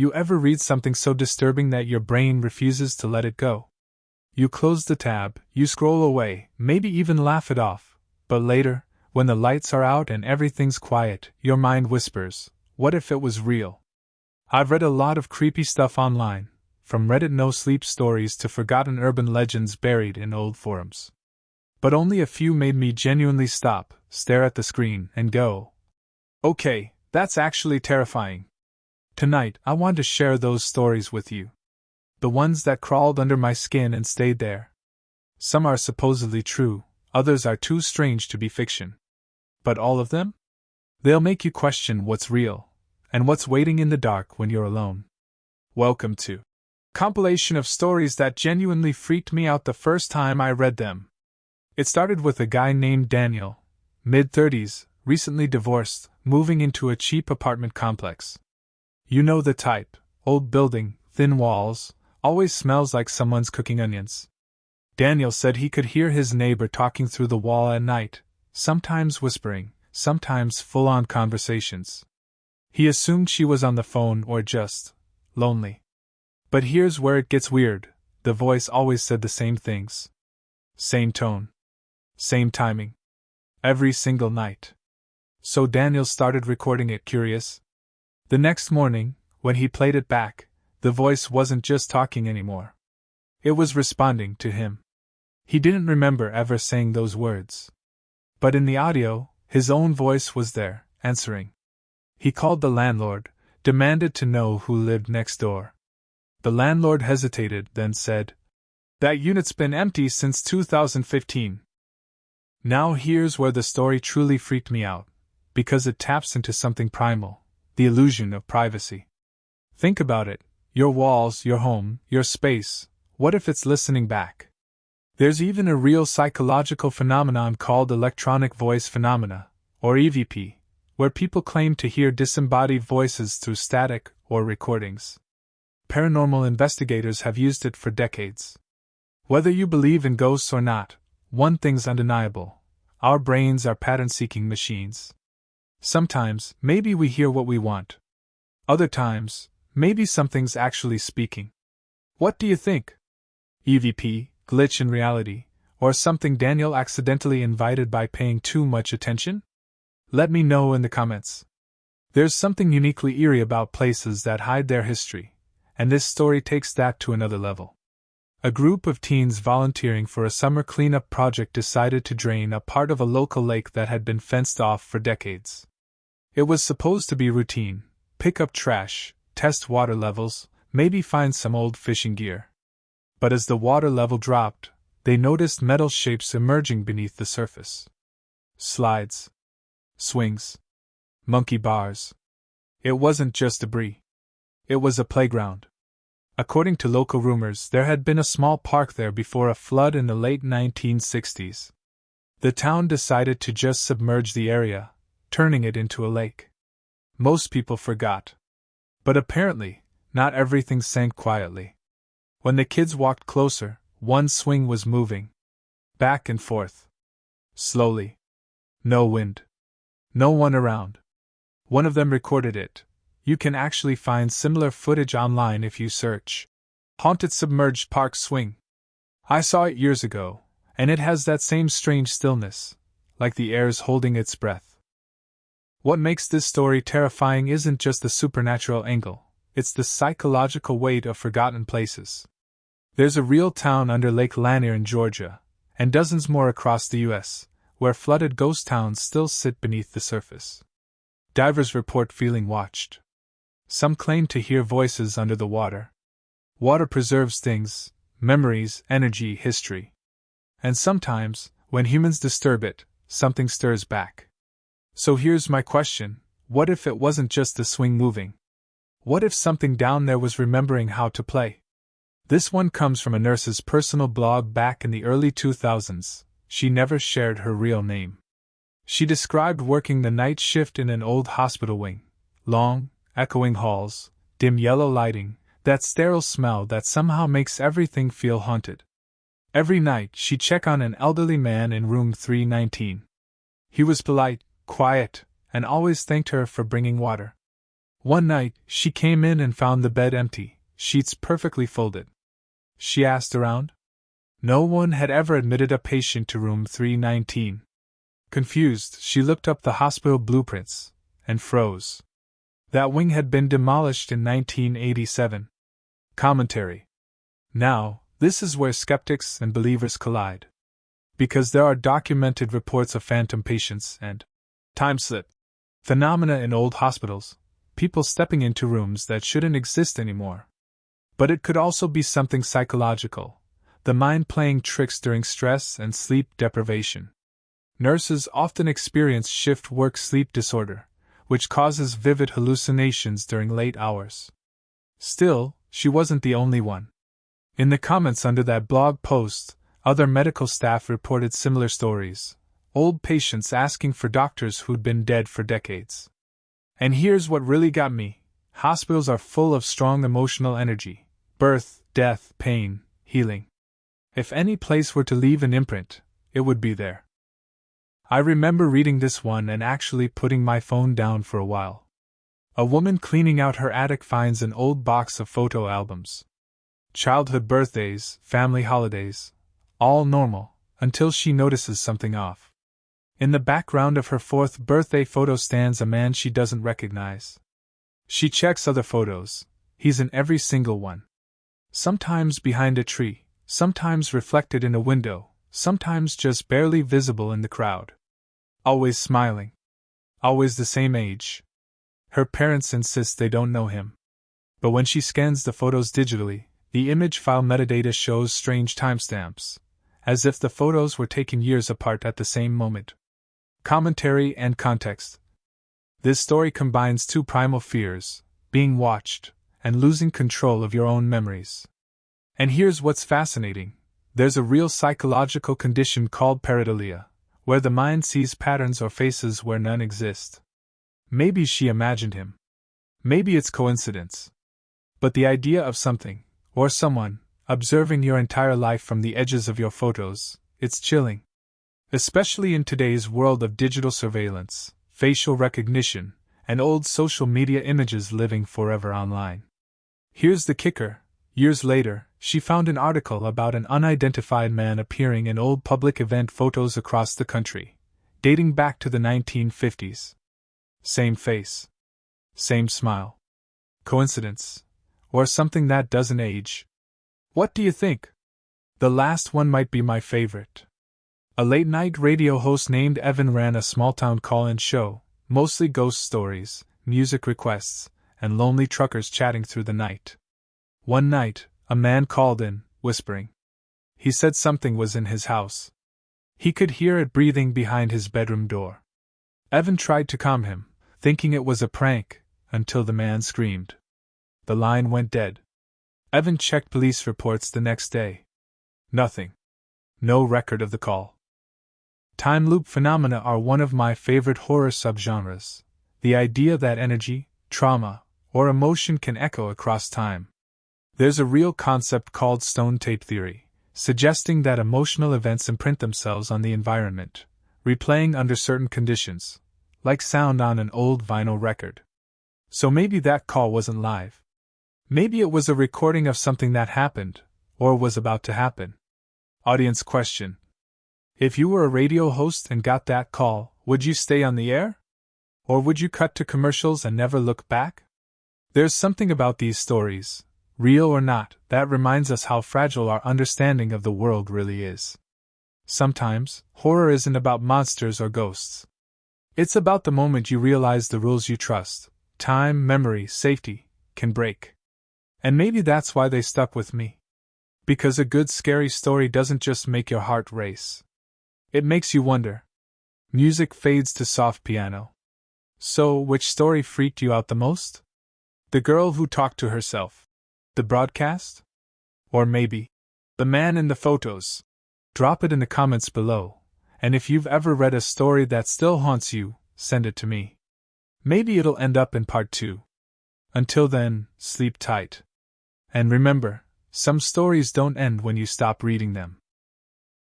You ever read something so disturbing that your brain refuses to let it go? You close the tab, you scroll away, maybe even laugh it off, but later, when the lights are out and everything's quiet, your mind whispers, what if it was real? I've read a lot of creepy stuff online, from Reddit no-sleep stories to forgotten urban legends buried in old forums. But only a few made me genuinely stop, stare at the screen, and go, okay, that's actually terrifying. Tonight, I want to share those stories with you. The ones that crawled under my skin and stayed there. Some are supposedly true, others are too strange to be fiction. But all of them? They'll make you question what's real, and what's waiting in the dark when you're alone. Welcome to Compilation of stories that genuinely freaked me out the first time I read them. It started with a guy named Daniel, mid-30s, recently divorced, moving into a cheap apartment complex. You know the type, old building, thin walls, always smells like someone's cooking onions. Daniel said he could hear his neighbor talking through the wall at night, sometimes whispering, sometimes full-on conversations. He assumed she was on the phone or just lonely. But here's where it gets weird, the voice always said the same things. Same tone. Same timing. Every single night. So Daniel started recording it, curious. The next morning, when he played it back, the voice wasn't just talking anymore. It was responding to him. He didn't remember ever saying those words. But in the audio, his own voice was there, answering. He called the landlord, demanded to know who lived next door. The landlord hesitated, then said, "That unit's been empty since 2015. Now here's where the story truly freaked me out, because it taps into something primal, the illusion of privacy. Think about it, your walls, your home, your space, what if it's listening back? There's even a real psychological phenomenon called electronic voice phenomena, or EVP, where people claim to hear disembodied voices through static or recordings. Paranormal investigators have used it for decades. Whether you believe in ghosts or not, one thing's undeniable. Our brains are pattern-seeking machines. Sometimes, maybe we hear what we want. Other times, maybe something's actually speaking. What do you think? EVP, glitch in reality, or something Daniel accidentally invited by paying too much attention? Let me know in the comments. There's something uniquely eerie about places that hide their history, and this story takes that to another level. A group of teens volunteering for a summer cleanup project decided to drain a part of a local lake that had been fenced off for decades. It was supposed to be routine: pick up trash, test water levels, maybe find some old fishing gear. But as the water level dropped, they noticed metal shapes emerging beneath the surface. Slides. Swings. Monkey bars. It wasn't just debris. It was a playground. According to local rumors, there had been a small park there before a flood in the late 1960s. The town decided to just submerge the area, turning it into a lake. Most people forgot. But apparently, not everything sank quietly. When the kids walked closer, one swing was moving. Back and forth. Slowly. No wind. No one around. One of them recorded it. You can actually find similar footage online if you search Haunted Submerged Park Swing. I saw it years ago, and it has that same strange stillness, like the air's holding its breath. What makes this story terrifying isn't just the supernatural angle, it's the psychological weight of forgotten places. There's a real town under Lake Lanier in Georgia, and dozens more across the U.S., where flooded ghost towns still sit beneath the surface. Divers report feeling watched. Some claim to hear voices under the water. Water preserves things, memories, energy, history. And sometimes, when humans disturb it, something stirs back. So here's my question: what if it wasn't just the swing moving? What if something down there was remembering how to play? This one comes from a nurse's personal blog back in the early 2000s. She never shared her real name. She described working the night shift in an old hospital wing. Long, echoing halls, dim yellow lighting, that sterile smell that somehow makes everything feel haunted. Every night she'd check on an elderly man in room 319. He was polite, quiet, and always thanked her for bringing water. One night, she came in and found the bed empty, sheets perfectly folded. She asked around. No one had ever admitted a patient to room 319. Confused, she looked up the hospital blueprints and froze. That wing had been demolished in 1987. Commentary. Now, this is where skeptics and believers collide. Because there are documented reports of phantom patients and time slip phenomena in old hospitals, people stepping into rooms that shouldn't exist anymore. But it could also be something psychological, the mind playing tricks during stress and sleep deprivation. Nurses often experience shift work-sleep disorder, which causes vivid hallucinations during late hours. Still, she wasn't the only one. In the comments under that blog post, other medical staff reported similar stories, old patients asking for doctors who'd been dead for decades. And here's what really got me. Hospitals are full of strong emotional energy: birth, death, pain, healing. If any place were to leave an imprint, it would be there. I remember reading this one and actually putting my phone down for a while. A woman cleaning out her attic finds an old box of photo albums. Childhood birthdays, family holidays, all normal, until she notices something off. In the background of her 4th birthday photo stands a man she doesn't recognize. She checks other photos. He's in every single one. Sometimes behind a tree, sometimes reflected in a window, sometimes just barely visible in the crowd. Always smiling. Always the same age. Her parents insist they don't know him. But when she scans the photos digitally, the image file metadata shows strange timestamps, as if the photos were taken years apart at the same moment. Commentary and context. This story combines two primal fears: being watched and losing control of your own memories. And here's what's fascinating. There's a real psychological condition called pareidolia, where the mind sees patterns or faces where none exist. Maybe she imagined him. Maybe it's coincidence. But the idea of something, or someone, observing your entire life from the edges of your photos, it's chilling. Especially in today's world of digital surveillance, facial recognition, and old social media images living forever online. Here's the kicker. Years later, she found an article about an unidentified man appearing in old public event photos across the country, dating back to the 1950s. Same face. Same smile. Coincidence? Or something that doesn't age? What do you think? The last one might be my favorite. A late-night radio host named Evan ran a small-town call-in show, mostly ghost stories, music requests, and lonely truckers chatting through the night. One night, a man called in, whispering. He said something was in his house. He could hear it breathing behind his bedroom door. Evan tried to calm him, thinking it was a prank, until the man screamed. The line went dead. Evan checked police reports the next day. Nothing. No record of the call. Time loop phenomena are one of my favorite horror subgenres. The idea that energy, trauma, or emotion can echo across time. There's a real concept called stone tape theory, suggesting that emotional events imprint themselves on the environment, replaying under certain conditions, like sound on an old vinyl record. So maybe that call wasn't live. Maybe it was a recording of something that happened, or was about to happen. Audience question. If you were a radio host and got that call, would you stay on the air? Or would you cut to commercials and never look back? There's something about these stories, real or not, that reminds us how fragile our understanding of the world really is. Sometimes, horror isn't about monsters or ghosts. It's about the moment you realize the rules you trust, time, memory, safety, can break. And maybe that's why they stuck with me. Because a good scary story doesn't just make your heart race. It makes you wonder. Music fades to soft piano. So, which story freaked you out the most? The girl who talked to herself? The broadcast? Or maybe the man in the photos? Drop it in the comments below, and if you've ever read a story that still haunts you, send it to me. Maybe it'll end up in part 2. Until then, sleep tight. And remember, some stories don't end when you stop reading them.